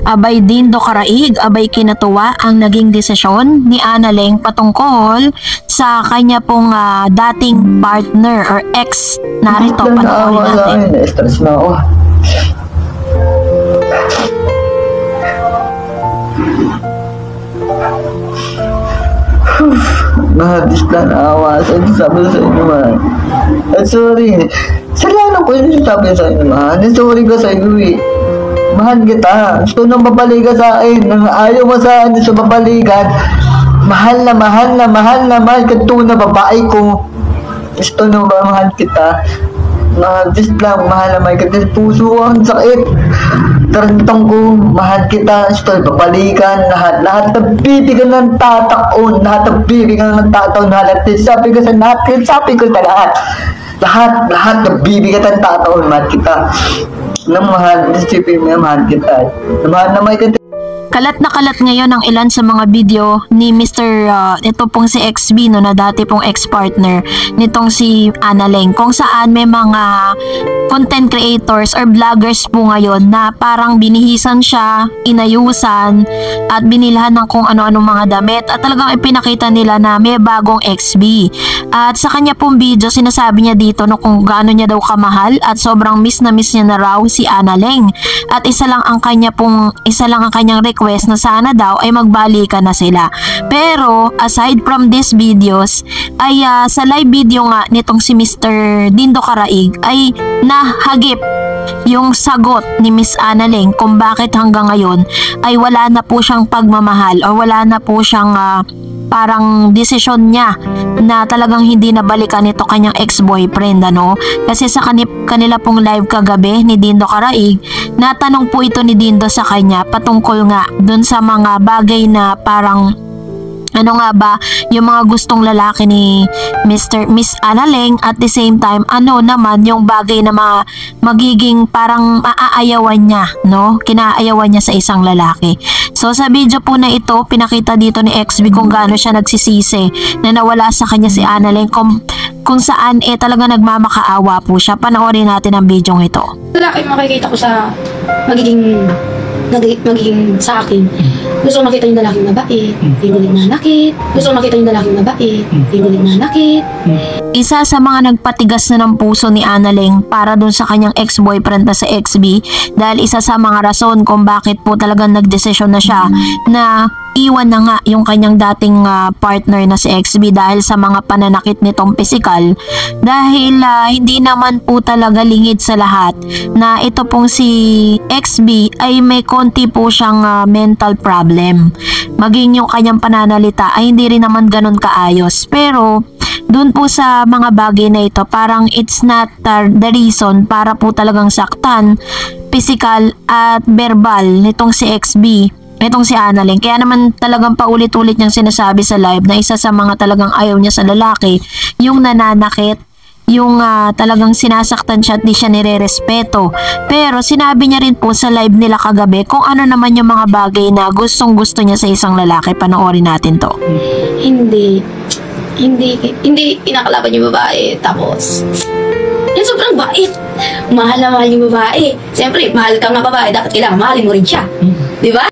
Abay Dindo Karaig, abay kinatuwa ang naging desisyon ni Analeng patungkol sa kanya pong dating partner or ex. Narito, panoorin natin. Na-stress na ako. Mahadis na naawa sa sabi sa inyo, man. Sorry. Salamat ko yung sabi sa inyo, man. Sorry ka sa inyo, eh. Mahal kita. Gusto nang babalikan sa akin. Ayaw mo sa akin sa babalikan. Mahal na mahal ka na babae ko. Gusto nang mahal kita. Just lang, mahal na mahal kita. Puso ang sakit. Tarantang ko, mahal kita. Gusto babalikan. Lahat ng bibigyan ng tataon. Lahat ng bibigyan ng tataon. Sabi ko sa natin. Sabi ko sa lahat. Lahat ng bibigyan ng tataon. Mahal kita. Mahal kita. Mahal na mahal kita. Kalat na kalat ngayon ang ilan sa mga video ni Mr. Ito pong si XB, no, na dati pong ex-partner nitong si Analeng, kung saan may mga content creators or vloggers po ngayon na parang binihisan siya, inayusan at binilhan ng kung ano-ano mga damit at talagang ipinakita nila na may bagong XB. At sa kanya pong video, sinasabi niya dito no, kung gaano niya daw kamahal at sobrang miss na miss niya na raw si Analeng. At isa lang ang kanyang request na sana daw ay magbalikan na sila. Pero aside from these videos ay sa live video nga nitong si Mr. Dindo Karaig ay nahagip yung sagot ni Miss Analeng kung bakit hanggang ngayon ay wala na po siyang pagmamahal o wala na po siyang parang desisyon niya na talagang hindi nabalikan ito kanyang ex-boyfriend, ano? Kasi sa kanila pong live kagabi ni Dindo Karaig, natanong po ito ni Dindo sa kanya patungkol nga dun sa mga bagay na parang ano nga ba yung mga gustong lalaki ni Miss Analeng, at the same time ano naman yung bagay na magiging parang maaayawan niya, no? Kinaayawan niya sa isang lalaki. So sa video po na ito, pinakita dito ni XB kung gaano siya nagsisisi na nawala sa kanya si Analeng, kung saan talaga nagmamakaawa po siya. Panoorin natin ang video ito. Lalaki makikita ko sa magiging sa akin. Gusto ko makita yung lalaking mabait, hindi ko nagnanakit. Gusto ko makita yung lalaking mabait, hindi ko nagnanakit. Isa sa mga nagpatigas na ng puso ni Analeng para dun sa kanyang ex-boyfriend na sa XB, dahil isa sa mga rason kung bakit po talagang nagdesisyon na siya na iwan na nga yung kanyang dating partner na si XB dahil sa mga pananakit nitong physical, dahil hindi naman po talaga lingid sa lahat na ito pong si XB ay may konti po siyang mental problem. Maging yung kanyang pananalita ay hindi rin naman ganun kaayos, pero dun po sa mga bagay na ito parang it's not the reason para po talagang saktan physical at verbal nitong si XB, itong si Analeng. Kaya naman talagang paulit-ulit niyang sinasabi sa live na isa sa mga talagang ayaw niya sa lalaki yung nananakit, yung talagang sinasaktan siya at di siya nire-respeto. Pero sinabi niya rin po sa live nila kagabi kung ano naman yung mga bagay na gustong gusto niya sa isang lalaki. Panoorin natin to. Hindi kinakalaban yung babae. Tapos yan, sobrang bait. Mahal na mahal yung babae. Siyempre, mahal kang na babae, dapat kailangan mahalin mo rin siya. Diba?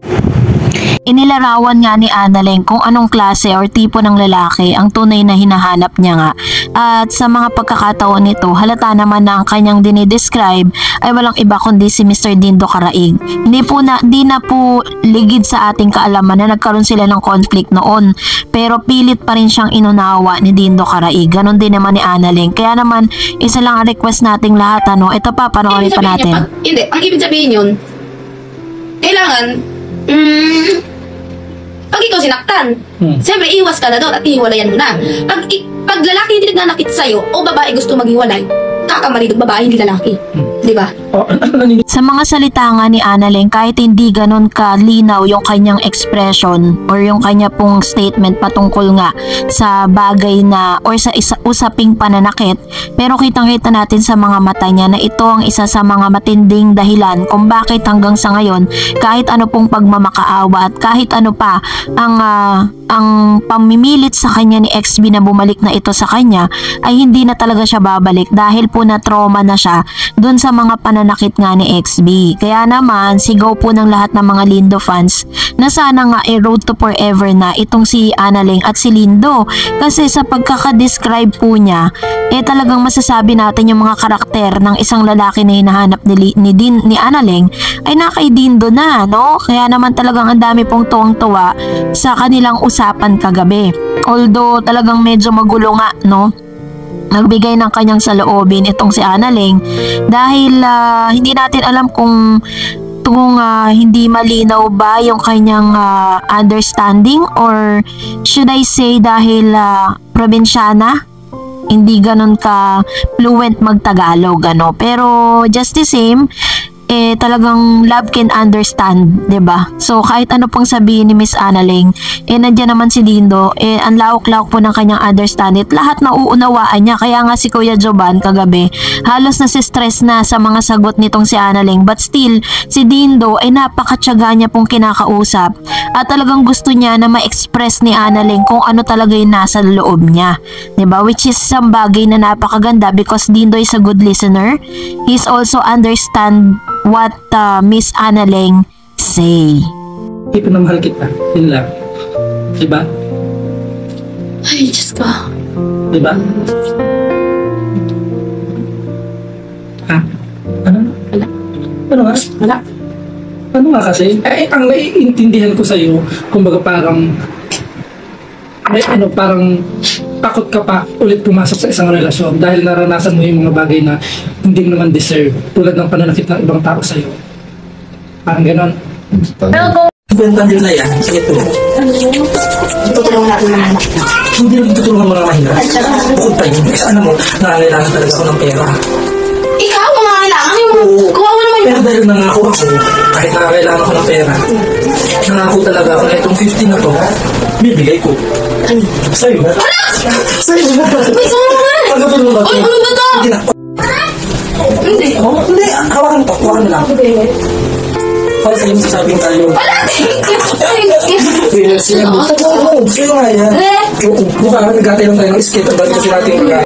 Inilarawan nga ni Analeng kung anong klase or tipo ng lalaki ang tunay na hinahanap niya nga. At sa mga pagkakataon nito, halata naman na ang kanyang dinidescribe ay walang iba kundi si Mr. Dindo Karaig. Di na po ligid sa ating kaalaman na nagkaroon sila ng conflict noon. Pero pilit pa rin siyang inunawa ni Dindo Karaig. Ganon din naman ni Analeng. Kaya naman, isa lang ang request nating lahat, ano? Ito pa, panoorin pa natin. Ang ibig sabihin yun, kailangan, pag ikaw sinaktan, siyempre iwas ka na doon at ihiwalayan mo na. Pag lalaki hindi nagnanakit sa'yo o babae gusto maghiwalay, kakamali ng babae hindi lalaki. Diba? Sa mga salita nga ni Analeng, kahit hindi ganun kalinaw yung kanyang expression or yung kanya pong statement patungkol nga sa bagay na or sa usaping pananakit, pero kitang-kita natin sa mga mata niya na ito ang isa sa mga matinding dahilan kung bakit hanggang sa ngayon kahit ano pong pagmamakaawa at kahit ano pa ang ang pamimilit sa kanya ni XB na bumalik na ito sa kanya ay hindi na talaga siya babalik dahil po na trauma na siya dun sa mga pananakit nga ni XB. Kaya naman sigaw po ng lahat ng mga Lindo fans na sana nga road to forever na itong si Analing at si Lindo, kasi sa pagkakadescribe po niya talagang masasabi natin yung mga karakter ng isang lalaki na hinahanap ni Analing ay nakay Dindo na, no? Kaya naman talagang ang dami pong tuwang-tuwa sa kanilang usapan kagabi. Although talagang medyo magulo nga, no? Nagbigay ng kanyang saloobin itong si Analing dahil hindi natin alam kung hindi malinaw ba yung kanyang understanding, or should I say dahil probinsyana, hindi ganun ka fluent magtagalog, ano. Pero just the same, talagang love can understand, 'di ba? So kahit ano pong sabihin ni Miss Analing, nandiyan naman si Lindo, ang laok-laok po ng kanyang understand it. Lahat na uunawaan niya. Kaya nga si Kuya Joban kagabi, halos nasi-stress na sa mga sagot nitong si Analing. But still, si Dindo ay napakatyaga niya pong kinakausap. At talagang gusto niya na ma-express ni Analing kung ano talaga yung nasa loob niya. 'Di ba? Which is isang bagay na napakaganda because Dindo is a good listener. He's also understand what Miss Analing say. Ipinamahal kita, yun lang. Diba? Ay, Diyos ko. Diba? Ha? Ano? Wala. Ano nga? Wala. Ano nga kasi? Ang naiintindihan ko sa'yo, kumbaga parang parang takot ka pa ulit pumasok sa isang relasyon dahil naranasan mo yung mga bagay na hindi mo naman deserve, tulad ng pananakit ng ibang tao sa'yo. Parang ganon. Pero kung Benta nyo na yan, ito. tutulungan natin ng anak na. Hindi naman tutulungan mga mahirap. Bukod pa yun, kasi alam mo, nangangailangan talaga ako ng pera. Ikaw, mga kailangan yung kuha mo naman Pero dahil nangako ako, kahit nangangailangan ako ng pera, nangako talaga ako na itong 50 na to, bibigay ko. Sa'yo na. Sa'yo na. May saan naman! Pagkatulong ba ito? Uy, ano ba ito? Hindi na. Hindi. Oh, hindi, hawakan mo to. Hawakan mo lang. Para sa'yo masasabing tayo. Sila mo. Sino nga yan? Mukha nagkatay lang tayo ng skate. Balik kasi natin mga.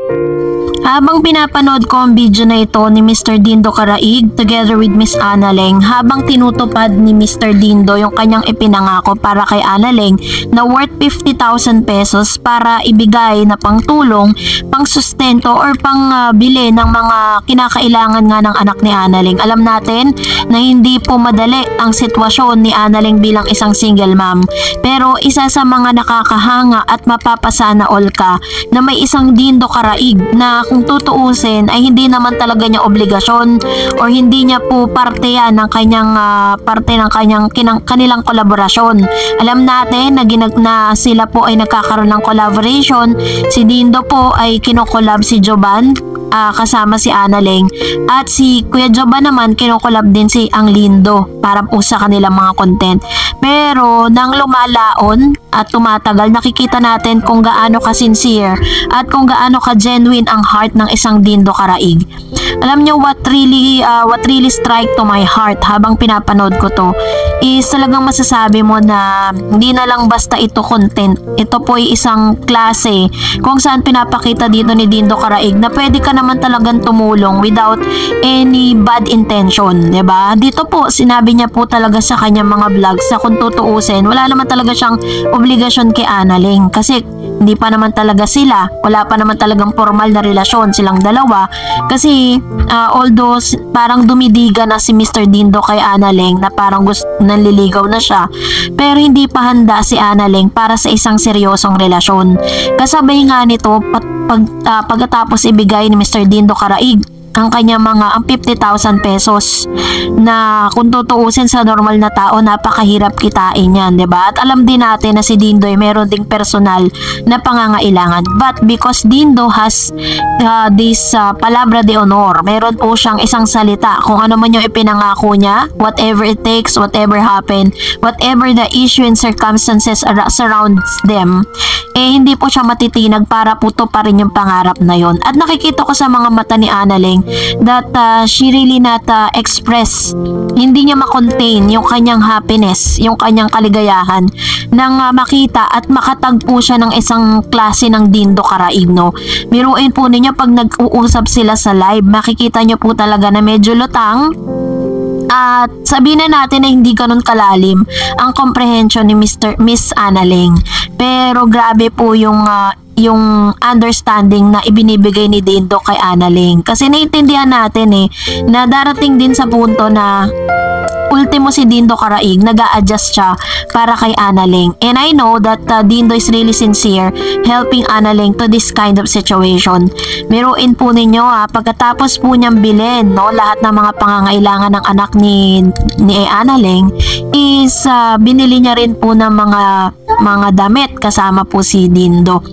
Habang pinapanood ko ang video na ito ni Mr. Dindo Caraig together with Miss Analing, habang tinutupad ni Mr. Dindo yung kanyang ipinangako para kay Analing na worth 50,000 pesos para ibigay na pangtulong, pang sustento or pang bili ng mga kinakailangan nga ng anak ni Analing. Alam natin na hindi po madali ang sitwasyon ni Analing bilang isang single mom. Pero isa sa mga nakakahanga at mapapasana all ka na may isang Dindo Caraig na kung tutuusin ay hindi naman talaga niya obligasyon or hindi niya po parte yan ng kanyang kanilang kolaborasyon. Alam natin na sila po ay nagkakaroon ng collaboration. Si Dindo po ay kinokolab si Joban kasama si Analing, at si Kuya Joban naman kinokolab din si Ang Lindo para po sa kanilang mga content. Pero nang lumalaon at tumatagal, nakikita natin kung gaano ka sincere at kung gaano ka genuine ang heart ng isang Dindo Caraig. Alam niyo what really strike to my heart habang pinapanood ko to is talagang masasabi mo na hindi na lang basta ito content. Ito po ay isang klase kung saan pinapakita dito ni Dindo Caraig na pwede ka naman talagang tumulong without any bad intention, 'di ba? Dito po sinabi niya po talaga sa kanyang mga vlogs sa kung tutuusin, wala naman talaga siyang obligasyon kay Analing kasi hindi pa naman talaga sila, wala pa naman talagang formal na relasyon silang dalawa kasi although parang dumidiga na si Mr. Dindo kay Analing na parang nanliligaw na siya, pero hindi pa handa si Analing para sa isang seryosong relasyon. Kasabay nga nito pagkatapos ibigay ni Mr. Dindo Caraig ang kanya ang 50,000 pesos na kung tutuusin sa normal na tao napakahirap kitain yan, 'di ba? At alam din natin na si Dindo ay meron ding personal na pangangailangan, but because Dindo has this palabra de honor, meron po siyang isang salita kung ano man yung ipinangako niya, whatever it takes, whatever happen, whatever the issue and circumstances surrounds them, hindi po siya matitinag para puto pa rin yung pangarap na yon. At nakikita ko sa mga mata ni Analing that she really not express, hindi niya makontain yung kanyang happiness, yung kanyang kaligayahan nang makita at makatagpo siya ng isang klase ng Dindo Karaig, no? Biruin po ninyo pag nag-uusap sila sa live, makikita nyo po talaga na medyo lutang. At sabihin na natin na hindi ganun kalalim ang comprehension ni Miss Analing. Pero grabe po yung understanding na ibinibigay ni Dindo kay Analing. Kasi naiintindihan natin na darating din sa punto na ultimo si Dindo Karaig, nag-a-adjust siya para kay Analing. And I know that Dindo is really sincere helping Analing to this kind of situation. Meruin po ninyo pagkatapos po niyang bilhin, no, lahat ng mga pangangailangan ng anak ni Analing is binili niya rin po ng mga damit kasama po si Dindo.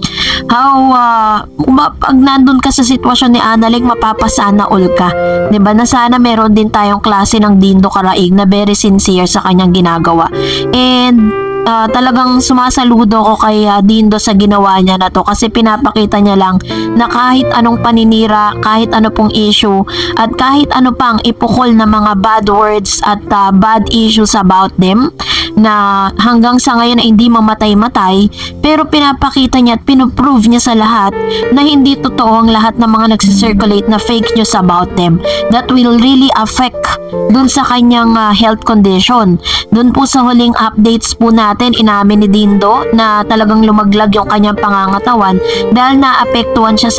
Pag nandun ka sa sitwasyon ni Analing, mapapasana all ka, diba, na sana meron din tayong klase ng Dindo Karaig na very sincere sa kanyang ginagawa. And talagang sumasaludo ko kay Dindo sa ginawa niya na to, kasi pinapakita niya lang na kahit anong paninira, kahit ano pong issue, at kahit ano pang ipukol na mga bad words at bad issues about them na hanggang sa ngayon na hindi mamatay-matay, pero pinapakita niya at pinuprove niya sa lahat na hindi totoo ang lahat ng mga nagsisirculate na fake news about them that will really affect dun sa kanyang health condition. Dun po sa huling updates po natin, inamin ni Dindo na talagang lumaglag yung kanyang pangangatawan dahil naapektuhan siya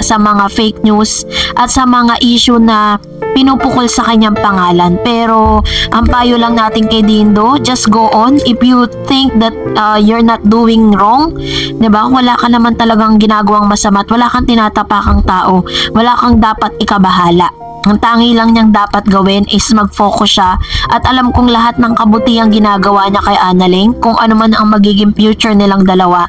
sa mga fake news at sa mga issue na pinupukol sa kanyang pangalan. Pero ang payo lang natin kay Dindo, just go on. If you think that you're not doing wrong, diba? Wala ka naman talagang ginagawang masama at wala kang tinatapakang tao, wala kang dapat ikabahala. Ang tangi lang niyang dapat gawin is mag-focus siya, at alam kong lahat ng kabutihang ginagawa niya kay Analing, kung ano man ang magiging future nilang dalawa,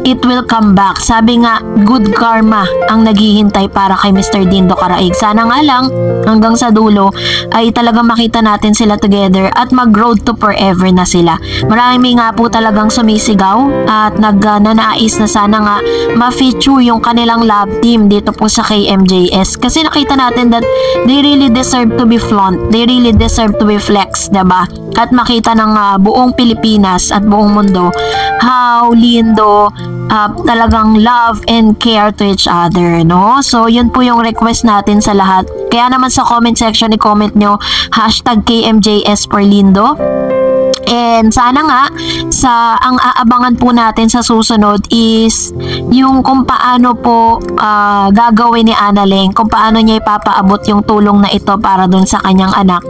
it will come back. Sabi nga, good karma ang naghihintay para kay Mr. Dindo Karaig. Sana nga lang hanggang sa dulo ay talagang makita natin sila together at mag-road to forever na sila. Marami nga po talagang sumisigaw at nagnanais na sana nga ma-feature yung kanilang love team dito po sa KMJS, kasi nakita natin that they really deserve to be flaunt, they really deserve to be flex, diba? At makita ng buong Pilipinas at buong mundo how lindo talagang love and care to each other, no? So yun po yung request natin sa lahat. Kaya naman sa comment section, i-comment nyo #KMJS for Lindo. And sana nga ang aabangan po natin sa susunod is yung kung paano po gagawin ni Analing, kung paano niya ipapaabot yung tulong na ito para dun sa kanyang anak.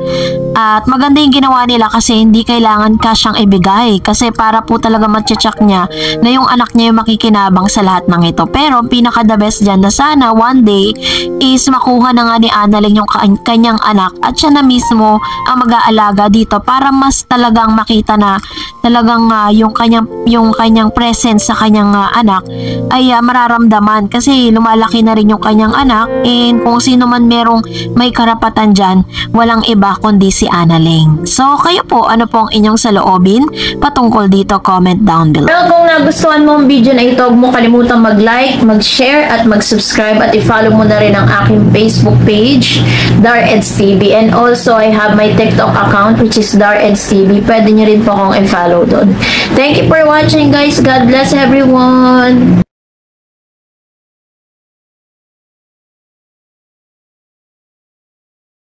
At maganda yung ginawa nila kasi hindi kailangan cash ang ibigay, kasi para po talaga matcheck niya na yung anak niya yung makikinabang sa lahat ng ito. Pero pinaka the best dyan na sana one day is makuha na nga ni Analing yung kanyang anak at siya na mismo ang mag-aalaga dito para mas talagang makita na talagang yung kanyang presence sa kanyang anak ay mararamdaman, kasi lumalaki na rin yung kanyang anak, and kung sino man may karapatan dyan, walang iba kundi si Analing. So kayo po, ano po ang inyong saloobin patungkol dito? Comment down below. Pero kung nagustuhan mo ang video na ito, huwag mo kalimutang mag-like, mag-share at mag-subscribe, at i-follow mo na rin ang aking Facebook page, DarEds TV, and also I have my TikTok account which is DarEds TV. Pwede nyo rin po akong i-follow doon. Thank you for watching, guys. God bless everyone.